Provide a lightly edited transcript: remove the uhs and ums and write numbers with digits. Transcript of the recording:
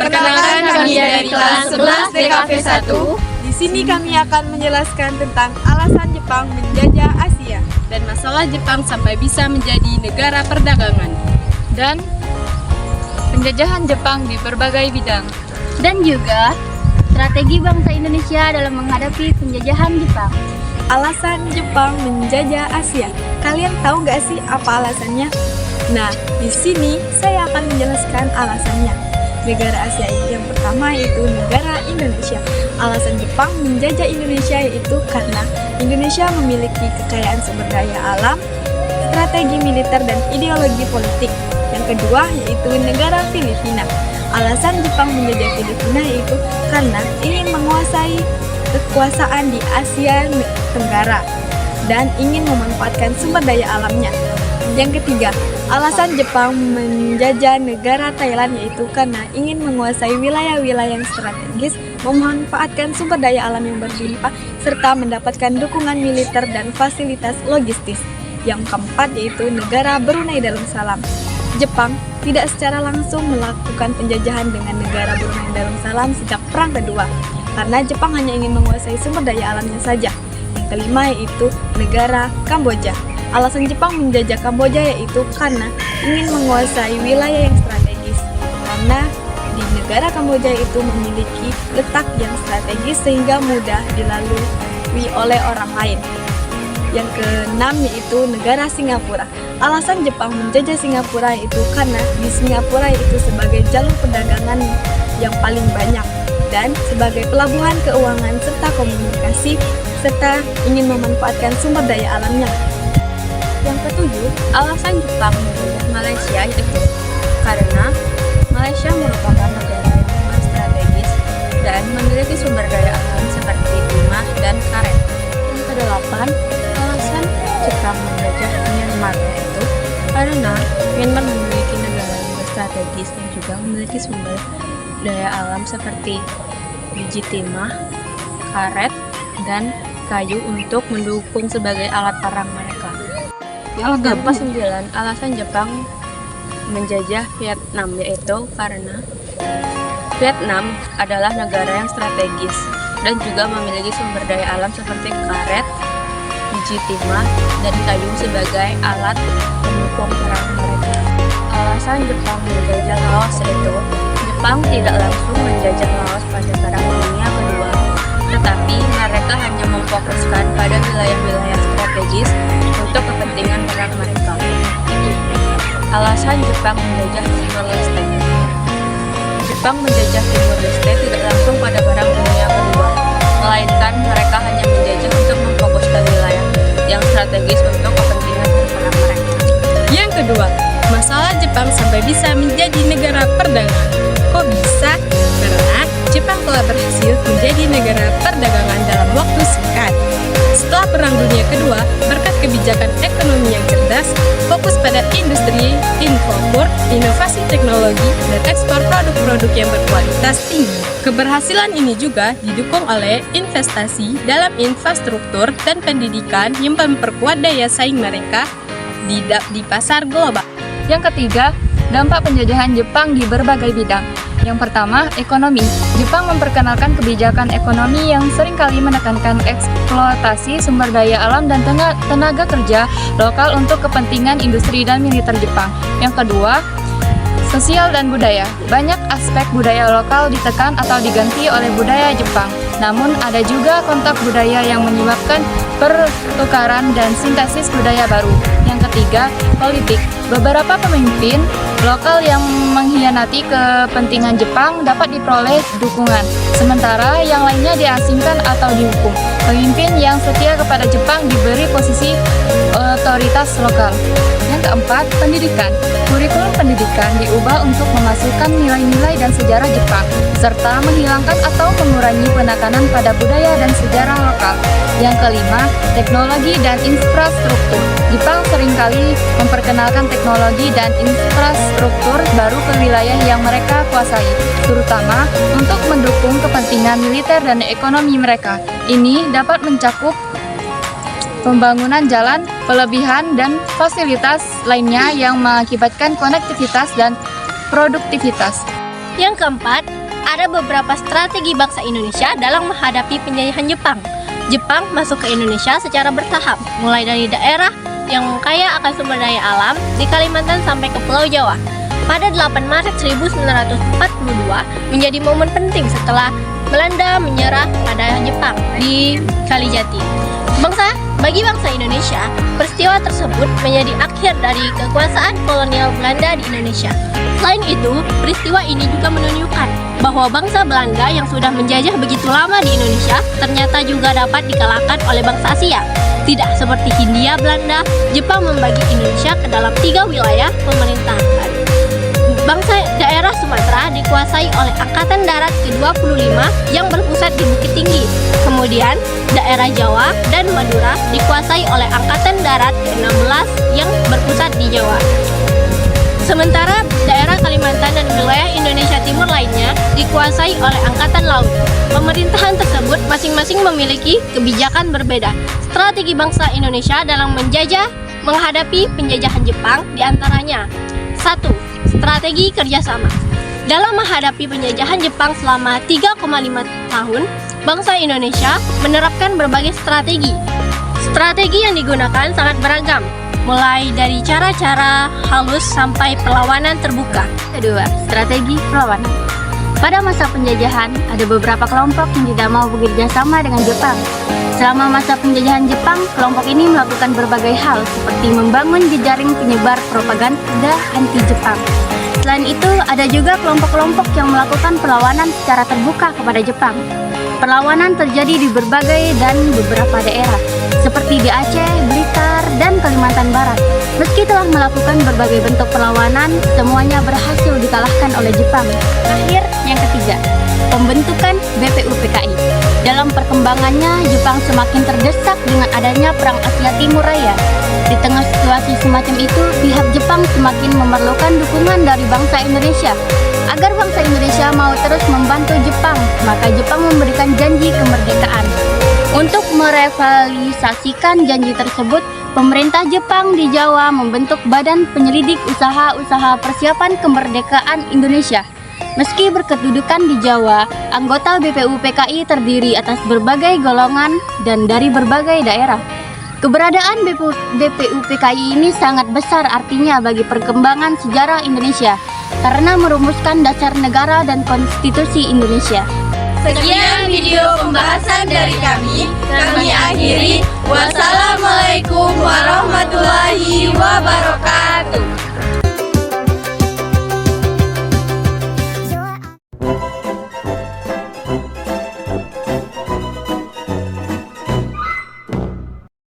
Perkenalkan, kami dari kelas 11 TKP 1. Di sini kami akan menjelaskan tentang alasan Jepang menjajah Asia Dan masalah Jepang sampai bisa menjadi negara perdagangan. Dan penjajahan Jepang di berbagai bidang. Dan juga strategi bangsa Indonesia dalam menghadapi penjajahan Jepang. Alasan Jepang menjajah Asia. Kalian tahu gak sih apa alasannya? Nah, di sini saya akan menjelaskan alasannya. Negara Asia yang pertama yaitu negara Indonesia. Alasan Jepang menjajah Indonesia yaitu karena Indonesia memiliki kekayaan sumber daya alam, strategi militer dan ideologi politik. Yang kedua yaitu negara Filipina. Alasan Jepang menjajah Filipina yaitu karena ingin menguasai kekuasaan di Asia Tenggara dan ingin memanfaatkan sumber daya alamnya. Yang ketiga, alasan Jepang menjajah negara Thailand yaitu karena ingin menguasai wilayah-wilayah yang strategis, memanfaatkan sumber daya alam yang berlimpah, serta mendapatkan dukungan militer dan fasilitas logistis. Yang keempat yaitu negara Brunei Darussalam. Jepang tidak secara langsung melakukan penjajahan dengan negara Brunei Darussalam sejak Perang Kedua, karena Jepang hanya ingin menguasai sumber daya alamnya saja. Yang kelima yaitu negara Kamboja. Alasan Jepang menjajah Kamboja yaitu karena ingin menguasai wilayah yang strategis. Karena di negara Kamboja itu memiliki letak yang strategis sehingga mudah dilalui oleh orang lain. Yang keenam yaitu negara Singapura. Alasan Jepang menjajah Singapura itu karena di Singapura itu sebagai jalur perdagangan yang paling banyak dan sebagai pelabuhan keuangan serta komunikasi, serta ingin memanfaatkan sumber daya alamnya. Yang ketujuh, alasan Jepang menjajah Malaysia itu karena Malaysia merupakan negara yang strategis dan memiliki sumber daya alam seperti timah dan karet. Yang kedelapan, alasan Jepang menjajah Myanmar itu karena Myanmar memiliki negara yang strategis dan juga memiliki sumber daya alam seperti biji timah, karet, dan kayu untuk mendukung sebagai alat perang mereka. Yang ke-9, alasan Jepang menjajah Vietnam yaitu karena Vietnam adalah negara yang strategis dan juga memiliki sumber daya alam seperti karet, biji timah, dan kayu sebagai alat pendukung perang mereka. Alasan Jepang menjajah Laos yaitu Jepang tidak langsung menjajah Laos pada Perang Dunia Kedua, tetapi mereka hanya memfokuskan pada wilayah-wilayah strategis untuk kepentingan perang mereka. Alasan Jepang menjajah Timor Leste. Jepang menjajah Timor Leste tidak langsung pada Perang Dunia Kedua, melainkan mereka hanya menjajah untuk memfokuskan wilayah yang strategis untuk kepentingan perang mereka. Yang kedua, masalah Jepang sampai bisa menjadi negara perdagangan. Kok bisa? Karena Jepang telah berhasil menjadi negara perdagangan dalam waktu singkat. Setelah Perang Dunia Kedua, berkat kebijakan ekonomi yang cerdas, fokus pada industri, infrastruktur, inovasi teknologi, dan ekspor produk-produk yang berkualitas tinggi. Keberhasilan ini juga didukung oleh investasi dalam infrastruktur dan pendidikan yang memperkuat daya saing mereka di pasar global. Yang ketiga, dampak penjajahan Jepang di berbagai bidang. Yang pertama, ekonomi. Jepang memperkenalkan kebijakan ekonomi yang seringkali menekankan eksploitasi sumber daya alam dan tenaga kerja lokal untuk kepentingan industri dan militer Jepang. Yang kedua, sosial dan budaya. Banyak aspek budaya lokal ditekan atau diganti oleh budaya Jepang. Namun ada juga kontak budaya yang menyebabkan pertukaran dan sintesis budaya baru. Yang ketiga, politik. Beberapa pemimpin lokal yang mengkhianati kepentingan Jepang dapat diperoleh dukungan, sementara yang lainnya diasingkan atau dihukum. Pemimpin yang setia kepada Jepang diberi posisi otoritas lokal. Yang keempat, pendidikan. Kurikulum pendidikan diubah untuk memasukkan nilai-nilai dan sejarah Jepang, serta menghilangkan atau mengurangi penekanan pada budaya dan sejarah lokal. Yang kelima, teknologi dan infrastruktur. Jepang seringkali memperkenalkan teknologi dan infrastruktur baru ke wilayah yang mereka kuasai, terutama untuk mendukung kepentingan militer dan ekonomi mereka. Ini dapat mencakup pembangunan jalan, pelebihan, dan fasilitas lainnya yang mengakibatkan konektivitas dan produktivitas. Yang keempat, ada beberapa strategi bangsa Indonesia dalam menghadapi penjajahan Jepang. Jepang masuk ke Indonesia secara bertahap, mulai dari daerah yang kaya akan sumber daya alam di Kalimantan sampai ke Pulau Jawa. Pada 8 Maret 1942 menjadi momen penting setelah Belanda menyerah pada Jepang di Kalijati. Bagi bangsa Indonesia, peristiwa tersebut menjadi akhir dari kekuasaan kolonial Belanda di Indonesia. Selain itu, peristiwa ini juga menunjukkan bahwa bangsa Belanda yang sudah menjajah begitu lama di Indonesia ternyata juga dapat dikalahkan oleh bangsa Asia. Tidak seperti Hindia Belanda, Jepang membagi Indonesia ke dalam 3 wilayah pemerintahan. Bangsa daerah Sumatera dikuasai oleh Angkatan Darat ke-25 yang berpusat di Bukit Tinggi. Kemudian, daerah Jawa dan Madura dikuasai oleh Angkatan Darat ke-16 yang berpusat di Jawa. Sementara daerah Kalimantan dan wilayah Indonesia Timur lainnya dikuasai oleh Angkatan Laut. Pemerintahan tersebut masing-masing memiliki kebijakan berbeda. Strategi bangsa Indonesia dalam menghadapi penjajahan Jepang diantaranya: 1. Strategi kerjasama. Dalam menghadapi penjajahan Jepang selama 3,5 tahun, bangsa Indonesia menerapkan berbagai strategi. Strategi yang digunakan sangat beragam, mulai dari cara-cara halus sampai perlawanan terbuka. Kedua, strategi perlawanan. Pada masa penjajahan, ada beberapa kelompok yang tidak mau bekerja sama dengan Jepang. Selama masa penjajahan Jepang, kelompok ini melakukan berbagai hal seperti membangun jejaring penyebar propaganda anti-Jepang. Selain itu, ada juga kelompok-kelompok yang melakukan perlawanan secara terbuka kepada Jepang. Perlawanan terjadi di berbagai dan beberapa daerah, seperti di Aceh, Blitar, dan Kalimantan Barat. Meski telah melakukan berbagai bentuk perlawanan, semuanya berhasil dikalahkan oleh Jepang. Terakhir, yang ketiga, pembentukan BPUPKI. Dalam perkembangannya, Jepang semakin terdesak dengan adanya Perang Asia Timur Raya. Di tengah situasi semacam itu, pihak Jepang semakin memerlukan dukungan dari bangsa Indonesia. Agar bangsa Indonesia mau terus membantu Jepang, maka Jepang memberikan janji kemerdekaan. Untuk merevalisasikan janji tersebut, pemerintah Jepang di Jawa membentuk Badan Penyelidik Usaha-Usaha Persiapan Kemerdekaan Indonesia. Meski berkedudukan di Jawa, anggota BPUPKI terdiri atas berbagai golongan dan dari berbagai daerah. Keberadaan BPUPKI ini sangat besar artinya bagi perkembangan sejarah Indonesia, karena merumuskan dasar negara dan konstitusi Indonesia. Sekian video pembahasan dari kami akhiri. Wassalamualaikum warahmatullahi